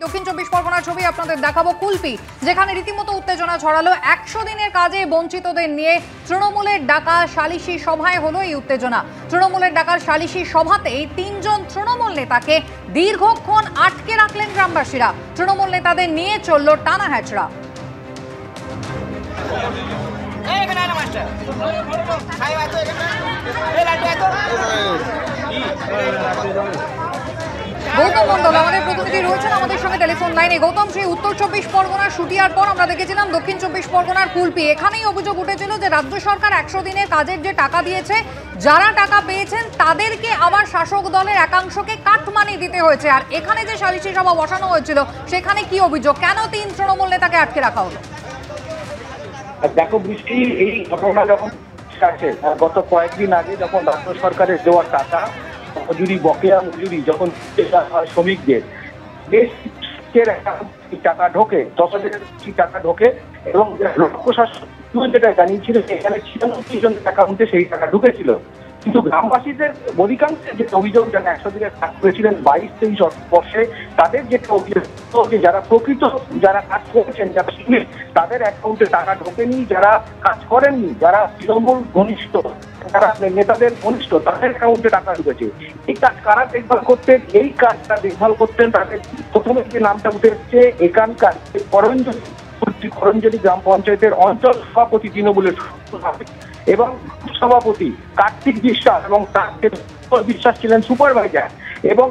দক্ষিণ চব্বিশ পরগনার ছবি আপনাদের দেখাবো কুলপি, যেখানে রীতিমতো উত্তেজনা ছড়ালো। 100 দিনের কাজে বঞ্চিতদের নিয়ে তৃণমূলের ডাকা সালিশি সভায় হলো এই উত্তেজনা। তৃণমূলের ডাকার সালিশি সভাতেই 3 জন তৃণমূল নেতাকে দীর্ঘক্ষণ আটকে রাখলেন গ্রামবাসীরা। তৃণমূল নেতাদের নিয়ে চলল টানা হ্যাচড়া। গৌতম মন্ডল আমাদের প্রতিনিধি রয়েছেন আমাদের সঙ্গে টেলিফোন লাইনে। গৌতম, সেই উত্তর চব্বিশ পরগনার শুটিয়ার পর আমরা দেখেছিলাম দক্ষিণ চব্বিশ পরগনার কুলপি, এখানেই অভিযোগ উঠেছিল যে রাজ্য সরকার 100 দিনের কাজের যে টাকা দিয়েছে, যারা টাকা পেয়েছেন তাদেরকে আবার শাসক দলের একাংশকে কাটমানি দিতে হয়েছে। আর এখানে যে সালিশি সভা বসানো হয়েছিল সেখানে কি অভিযোগ, কেন 3 তৃণমূল নেতাকে আটকে রাখা হলো? দেখো বৃষ্টি, এই ঘটনা যখন গত কয়েকদিন আগে যখন রাজ্য সরকারের দেওয়ার টাকা মজুরি, বকেয়া মজুরি যখন শ্রমিকদের টাকা ঢোকে, 10,000 টাকা ঢোকে এবং প্রশাসন যেটা জানিয়েছিল এখানে 96 জন অ্যাকাউন্টে সেই টাকা ঢুকেছিল। কিন্তু গ্রামবাসীদের অধিকাংশের যে অভিযোগ, যারা 100 দিনের কাজ করেছিলেন 22-23 বর্ষে, তাদের যেটা অভিযোগ যারা প্রকৃত যারা কাজ করেছেন, যারা শ্রমিক, তাদের অ্যাকাউন্টে টাকা ঢোকেনি। যারা কাজ করেননি, যারা তৃণমূল ঘনিষ্ঠ, যারা নেতাদের ঘনিষ্ঠ, তাদের অ্যাকাউন্টে টাকা ঢুকেছে। এই কাজ কারা দেখভাল করতেন? এই কাজটা দেখভাল করতেন তাদের প্রথমে যে নামটা উঠে এসছে এখানকার করঞ্জলি গ্রাম পঞ্চায়েতের অঞ্চল সভাপতি তৃণমূলের এবং সভাপতি কার্তিক বিশ্বাস এবং তার বিশ্বাস ছিলেন সুপারভাইজার। এবং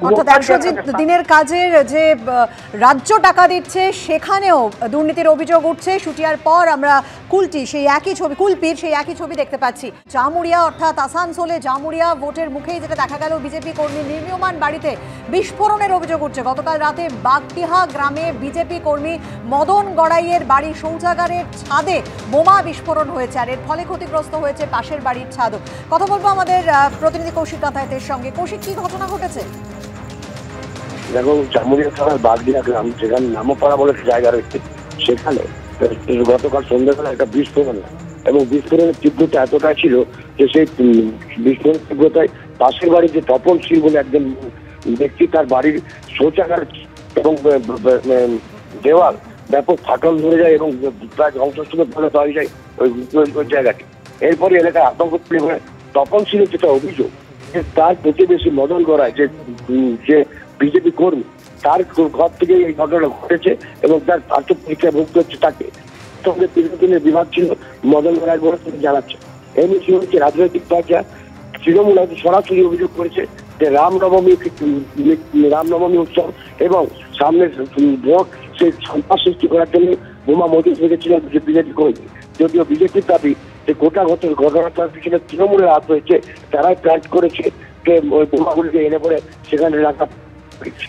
অর্থাৎ 100 দিনের কাজের যে রাজ্য টাকা দিচ্ছে সেখানেও দুর্নীতির অভিযোগ উঠছে। শুটিয়ার পর আমরা কুলপির সেই একই ছবি দেখতে পাচ্ছি। জামুরিয়া অর্থাৎ আসানসোলে জামুরিয়া ভোটের মুখেই যেটা দেখা গেল, বিজেপি কর্মী নির্মীয়মান বাড়িতে বিস্ফোরণের অভিযোগ উঠছে। গতকাল রাতে বাগটিহা গ্রামে বিজেপি কর্মী মদন গড়াইয়ের বাড়ির শৌচাগারের ছাদে বোমা বিস্ফোরণ হয়েছে, আর এর ফলে ক্ষতিগ্রস্ত হয়েছে পাশের বাড়ির ছাদও। কথা বলবো আমাদের প্রতিনিধি কৌশিক কাতায়েতের সঙ্গে। কৌশিক, কি ঘটনা ঘটেছে? দেখো, জামুরিয়া থানার বাগদিয়া গ্রাম, যেখানে নামপাড়া বলে একটা জায়গা রয়েছে, সেখানে গতকাল সন্ধ্যাবেলা একটা বিস্ফোরণ, এবং বিস্ফোরণের তীব্রতা এতটা ছিল যে সেই বিস্ফোরণের তীব্রতায় পাশের বাড়ির যে তপনশীল বলে একজন ব্যক্তি, তার বাড়ির শৌচাগার এবং দেওয়াল ব্যাপক ফাটল ধরে যায় এবং প্রায় ধ্বংসস্তূপে পরিণত হয়ে যায় ওই জায়গাটি। এরপরে এলাকায় আতঙ্ক তৈরি হয়। তপনশীলের যেটা অভিযোগ, তার প্রতিবেশী মদন গড়াই যে বিজেপি কর্মী, তার ঘর থেকে এই ঘটনা ঘটেছে এবং তার পার্থ পরীক্ষা ভুক্ত হচ্ছে তাকে। সঙ্গে দীর্ঘদিনের বিভাগ ছিল মদন গড়াই বলে তিনি জানাচ্ছেন। এই মিছিল হচ্ছে রাজনৈতিক পর্যায়ে। তৃণমূল হয়তো সরাসরি অভিযোগ করেছে যে রামনবমী উৎসব এবং সামনে ভোট, সেই সন্ত্রাস সৃষ্টি করার জন্য বোমা মজুদ রেখেছিলেন বিজেপি কর্মী। যদিও বিজেপির দাবি যে গোটা ঘটনাটার পিছনে তৃণমূলের হাত রয়েছে, তারাই প্ল্যান করেছে যে ওই বোমাগুলিকে এনে পড়ে সেখানে রাখা হয়েছে।